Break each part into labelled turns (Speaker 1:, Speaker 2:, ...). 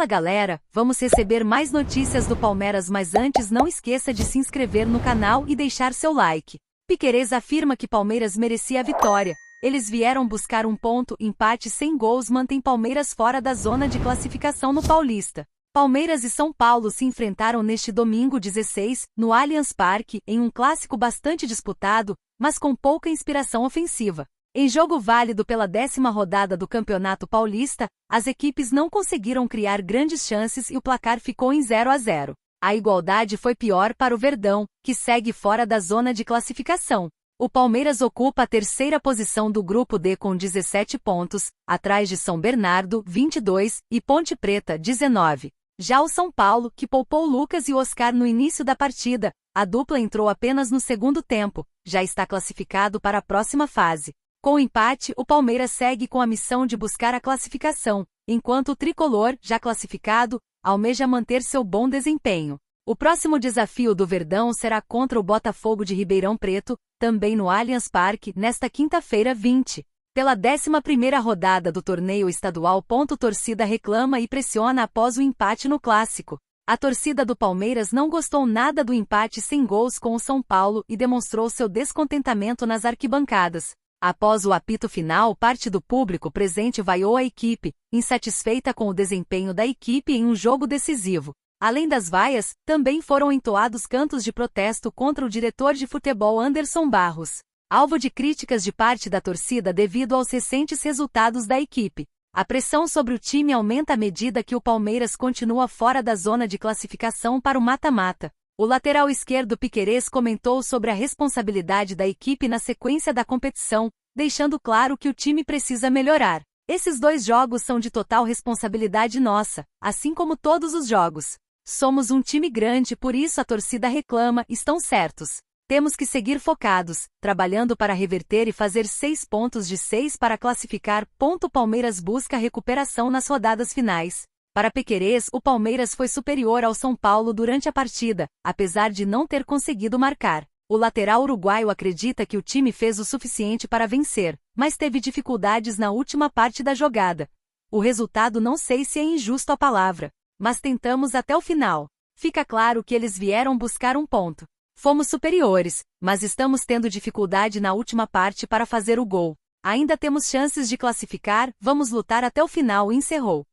Speaker 1: Fala galera, vamos receber mais notícias do Palmeiras, mas antes não esqueça de se inscrever no canal e deixar seu like. Piquerez afirma que Palmeiras merecia a vitória. Eles vieram buscar um ponto, empate sem gols mantém Palmeiras fora da zona de classificação no Paulista. Palmeiras e São Paulo se enfrentaram neste domingo 16, no Allianz Parque, em um clássico bastante disputado, mas com pouca inspiração ofensiva. Em jogo válido pela 10ª rodada do Campeonato Paulista, as equipes não conseguiram criar grandes chances e o placar ficou em 0-0. A igualdade foi pior para o Verdão, que segue fora da zona de classificação. O Palmeiras ocupa a 3ª posição do Grupo D com 17 pontos, atrás de São Bernardo, 22, e Ponte Preta, 19. Já o São Paulo, que poupou Lucas e Oscar no início da partida, a dupla entrou apenas no segundo tempo, já está classificado para a próxima fase. Com o empate, o Palmeiras segue com a missão de buscar a classificação, enquanto o tricolor, já classificado, almeja manter seu bom desempenho. O próximo desafio do Verdão será contra o Botafogo de Ribeirão Preto, também no Allianz Parque, nesta quinta-feira 20. Pela 11ª rodada do torneio estadual. Torcida reclama e pressiona após o empate no clássico. A torcida do Palmeiras não gostou nada do empate sem gols com o São Paulo e demonstrou seu descontentamento nas arquibancadas. Após o apito final, parte do público presente vaiou a equipe, insatisfeita com o desempenho da equipe em um jogo decisivo. Além das vaias, também foram entoados cantos de protesto contra o diretor de futebol Anderson Barros, alvo de críticas de parte da torcida devido aos recentes resultados da equipe. A pressão sobre o time aumenta à medida que o Palmeiras continua fora da zona de classificação para o mata-mata. O lateral esquerdo Piquerez comentou sobre a responsabilidade da equipe na sequência da competição, deixando claro que o time precisa melhorar. Esses 2 jogos são de total responsabilidade nossa, assim como todos os jogos. Somos um time grande, por isso a torcida reclama, estão certos. Temos que seguir focados, trabalhando para reverter e fazer 6 pontos de 6 para classificar. Palmeiras busca recuperação nas rodadas finais. Para Piquerez, o Palmeiras foi superior ao São Paulo durante a partida, apesar de não ter conseguido marcar. O lateral uruguaio acredita que o time fez o suficiente para vencer, mas teve dificuldades na última parte da jogada. O resultado não sei se é injusto a palavra, mas tentamos até o final. Fica claro que eles vieram buscar um ponto. Fomos superiores, mas estamos tendo dificuldade na última parte para fazer o gol. Ainda temos chances de classificar, vamos lutar até o final, encerrou.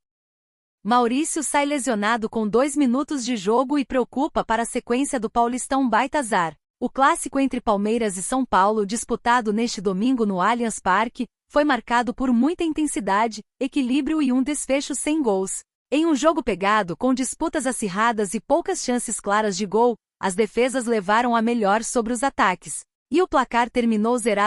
Speaker 1: Maurício sai lesionado com 2 minutos de jogo e preocupa para a sequência do Paulistão. Baita azar. O clássico entre Palmeiras e São Paulo, disputado neste domingo no Allianz Parque, foi marcado por muita intensidade, equilíbrio e um desfecho sem gols. Em um jogo pegado, com disputas acirradas e poucas chances claras de gol, as defesas levaram a melhor sobre os ataques. E o placar terminou 0.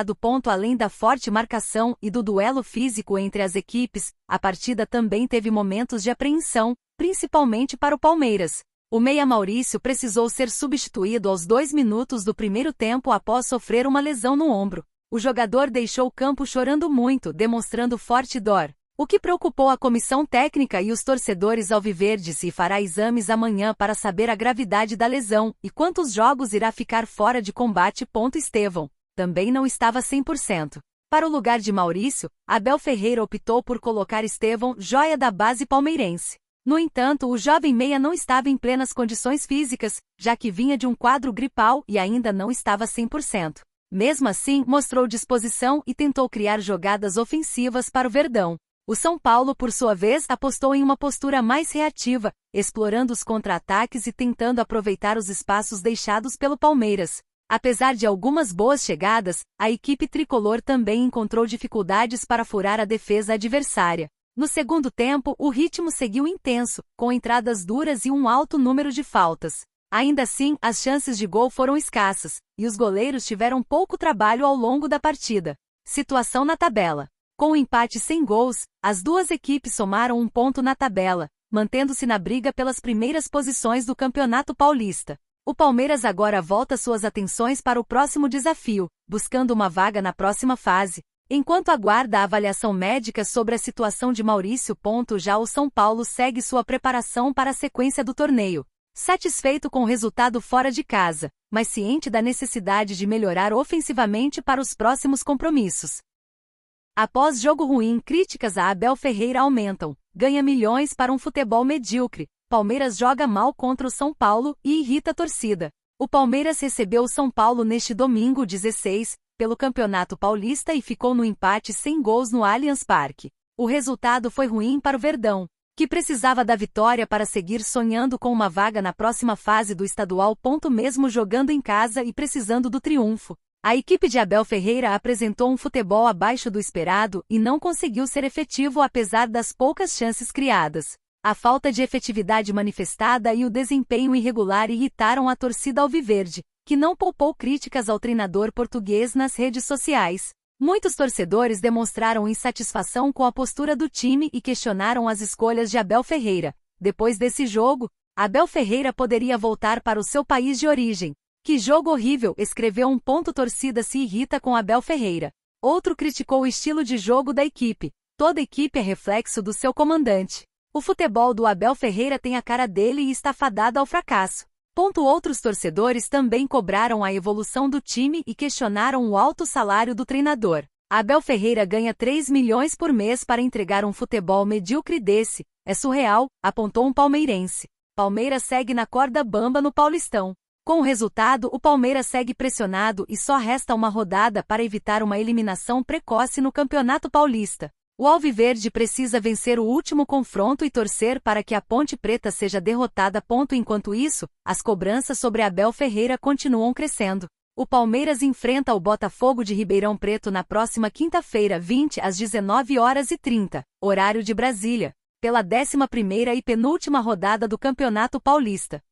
Speaker 1: Além da forte marcação e do duelo físico entre as equipes, a partida também teve momentos de apreensão, principalmente para o Palmeiras. O meia Maurício precisou ser substituído aos 2 minutos do primeiro tempo após sofrer uma lesão no ombro. O jogador deixou o campo chorando muito, demonstrando forte dor, o que preocupou a comissão técnica e os torcedores alviverdes, e fará exames amanhã para saber a gravidade da lesão e quantos jogos irá ficar fora de combate. Estevão também não estava 100%. Para o lugar de Maurício, Abel Ferreira optou por colocar Estevão, joia da base palmeirense. No entanto, o jovem meia não estava em plenas condições físicas, já que vinha de um quadro gripal e ainda não estava 100%. Mesmo assim, mostrou disposição e tentou criar jogadas ofensivas para o Verdão. O São Paulo, por sua vez, apostou em uma postura mais reativa, explorando os contra-ataques e tentando aproveitar os espaços deixados pelo Palmeiras. Apesar de algumas boas chegadas, a equipe tricolor também encontrou dificuldades para furar a defesa adversária. No segundo tempo, o ritmo seguiu intenso, com entradas duras e um alto número de faltas. Ainda assim, as chances de gol foram escassas, e os goleiros tiveram pouco trabalho ao longo da partida. Situação na tabela. Com o empate sem gols, as duas equipes somaram 1 ponto na tabela, mantendo-se na briga pelas primeiras posições do Campeonato Paulista. O Palmeiras agora volta suas atenções para o próximo desafio, buscando uma vaga na próxima fase, enquanto aguarda a avaliação médica sobre a situação de Maurício. Já o São Paulo segue sua preparação para a sequência do torneio, satisfeito com o resultado fora de casa, mas ciente da necessidade de melhorar ofensivamente para os próximos compromissos. Após jogo ruim, críticas a Abel Ferreira aumentam. ganha milhões para um futebol medíocre. Palmeiras joga mal contra o São Paulo e irrita a torcida. O Palmeiras recebeu o São Paulo neste domingo 16, pelo Campeonato Paulista e ficou no empate sem gols no Allianz Parque. O resultado foi ruim para o Verdão, que precisava da vitória para seguir sonhando com uma vaga na próxima fase do estadual. Mesmo jogando em casa e precisando do triunfo, a equipe de Abel Ferreira apresentou um futebol abaixo do esperado e não conseguiu ser efetivo apesar das poucas chances criadas. A falta de efetividade manifestada e o desempenho irregular irritaram a torcida alviverde, que não poupou críticas ao treinador português nas redes sociais. Muitos torcedores demonstraram insatisfação com a postura do time e questionaram as escolhas de Abel Ferreira. Depois desse jogo, Abel Ferreira poderia voltar para o seu país de origem. Que jogo horrível, escreveu um. Torcida se irrita com Abel Ferreira. Outro criticou o estilo de jogo da equipe. Toda equipe é reflexo do seu comandante. O futebol do Abel Ferreira tem a cara dele e está fadado ao fracasso. Outros torcedores também cobraram a evolução do time e questionaram o alto salário do treinador. Abel Ferreira ganha 3 milhões por mês para entregar um futebol medíocre desse. É surreal, apontou um palmeirense. Palmeiras segue na corda bamba no Paulistão. Com o resultado, o Palmeiras segue pressionado e só resta uma rodada para evitar uma eliminação precoce no Campeonato Paulista. O Alviverde precisa vencer o último confronto e torcer para que a Ponte Preta seja derrotada. Enquanto isso, as cobranças sobre Abel Ferreira continuam crescendo. O Palmeiras enfrenta o Botafogo de Ribeirão Preto na próxima quinta-feira, 20 às 19h30, horário de Brasília, pela 11ª e penúltima rodada do Campeonato Paulista.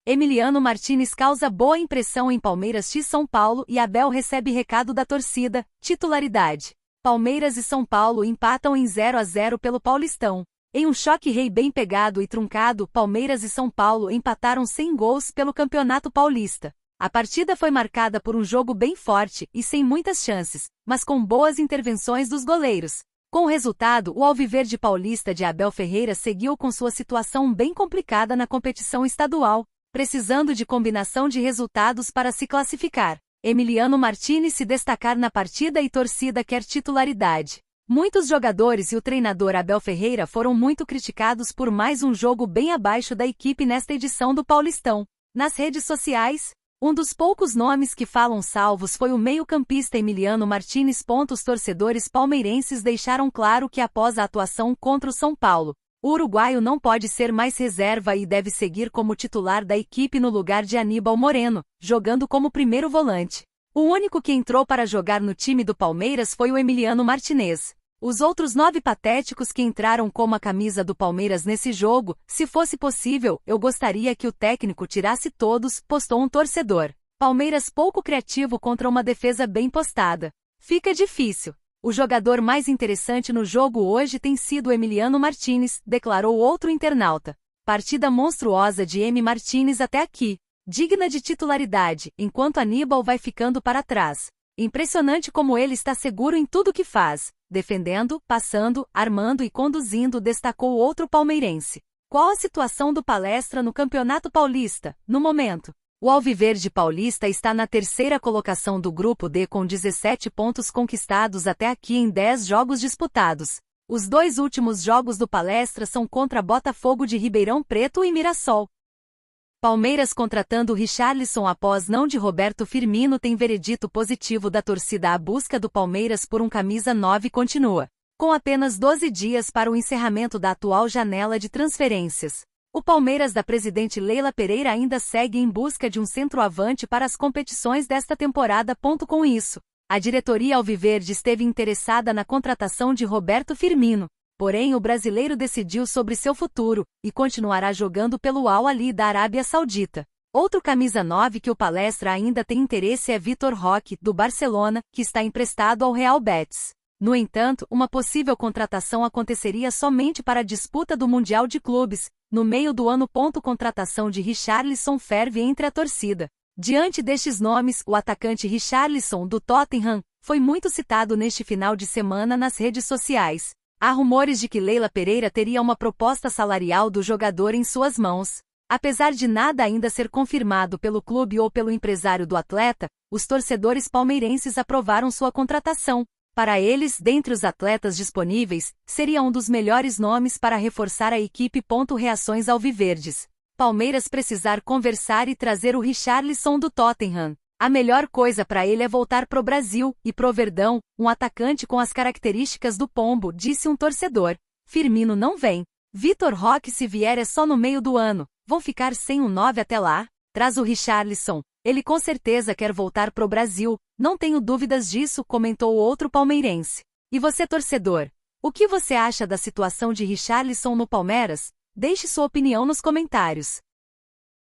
Speaker 1: Emiliano Martinez causa boa impressão em Palmeiras x São Paulo e Abel recebe recado da torcida. Titularidade. Palmeiras e São Paulo empatam em 0-0 pelo Paulistão. Em um choque rei bem pegado e truncado, Palmeiras e São Paulo empataram sem gols pelo Campeonato Paulista. A partida foi marcada por um jogo bem forte e sem muitas chances, mas com boas intervenções dos goleiros. Com o resultado, o Alviverde Paulista de Abel Ferreira seguiu com sua situação bem complicada na competição estadual, precisando de combinação de resultados para se classificar. Emiliano Martinez se destacar na partida e torcida quer titularidade. Muitos jogadores e o treinador Abel Ferreira foram muito criticados por mais um jogo bem abaixo da equipe nesta edição do Paulistão. Nas redes sociais, um dos poucos nomes que falam salvos foi o meio-campista Emiliano Martinez. Os torcedores palmeirenses deixaram claro que após a atuação contra o São Paulo, o uruguaio não pode ser mais reserva e deve seguir como titular da equipe no lugar de Aníbal Moreno, jogando como primeiro volante. O único que entrou para jogar no time do Palmeiras foi o Emiliano Martinez. Os outros 9 patéticos que entraram como a camisa do Palmeiras nesse jogo, se fosse possível, eu gostaria que o técnico tirasse todos, postou um torcedor. Palmeiras pouco criativo contra uma defesa bem postada. Fica difícil. O jogador mais interessante no jogo hoje tem sido Emiliano Martinez, declarou outro internauta. Partida monstruosa de M. Martinez até aqui, digna de titularidade, enquanto Aníbal vai ficando para trás. Impressionante como ele está seguro em tudo que faz, defendendo, passando, armando e conduzindo, destacou outro palmeirense. Qual a situação do Palestra no Campeonato Paulista, no momento? O Alviverde Paulista está na 3ª colocação do Grupo D com 17 pontos conquistados até aqui em 10 jogos disputados. Os 2 últimos jogos do Palestra são contra Botafogo de Ribeirão Preto e Mirassol. Palmeiras contratando Richarlison após não de Roberto Firmino tem veredito positivo da torcida. A busca do Palmeiras por um camisa 9 continua. Com apenas 12 dias para o encerramento da atual janela de transferências, o Palmeiras da presidente Leila Pereira ainda segue em busca de um centroavante para as competições desta temporada. Com isso, a diretoria alviverde esteve interessada na contratação de Roberto Firmino, porém o brasileiro decidiu sobre seu futuro e continuará jogando pelo Al Ahly da Arábia Saudita. Outro camisa 9 que o Palestra ainda tem interesse é Vitor Roque, do Barcelona, que está emprestado ao Real Betis. No entanto, uma possível contratação aconteceria somente para a disputa do Mundial de Clubes, no meio do ano. Contratação de Richarlison ferve entre a torcida. Diante destes nomes, o atacante Richarlison, do Tottenham, foi muito citado neste final de semana nas redes sociais. Há rumores de que Leila Pereira teria uma proposta salarial do jogador em suas mãos. Apesar de nada ainda ser confirmado pelo clube ou pelo empresário do atleta, os torcedores palmeirenses aprovaram sua contratação. Para eles, dentre os atletas disponíveis, seria um dos melhores nomes para reforçar a equipe. Reações alviverdes. Palmeiras precisar conversar e trazer o Richarlison do Tottenham. A melhor coisa para ele é voltar pro Brasil, e pro Verdão, um atacante com as características do Pombo, disse um torcedor. Firmino não vem. Vitor Roque se vier é só no meio do ano. Vão ficar sem um 9 até lá? Traz o Richarlison. Ele com certeza quer voltar pro Brasil, não tenho dúvidas disso, comentou outro palmeirense. E você, torcedor? O que você acha da situação de Richarlison no Palmeiras? Deixe sua opinião nos comentários.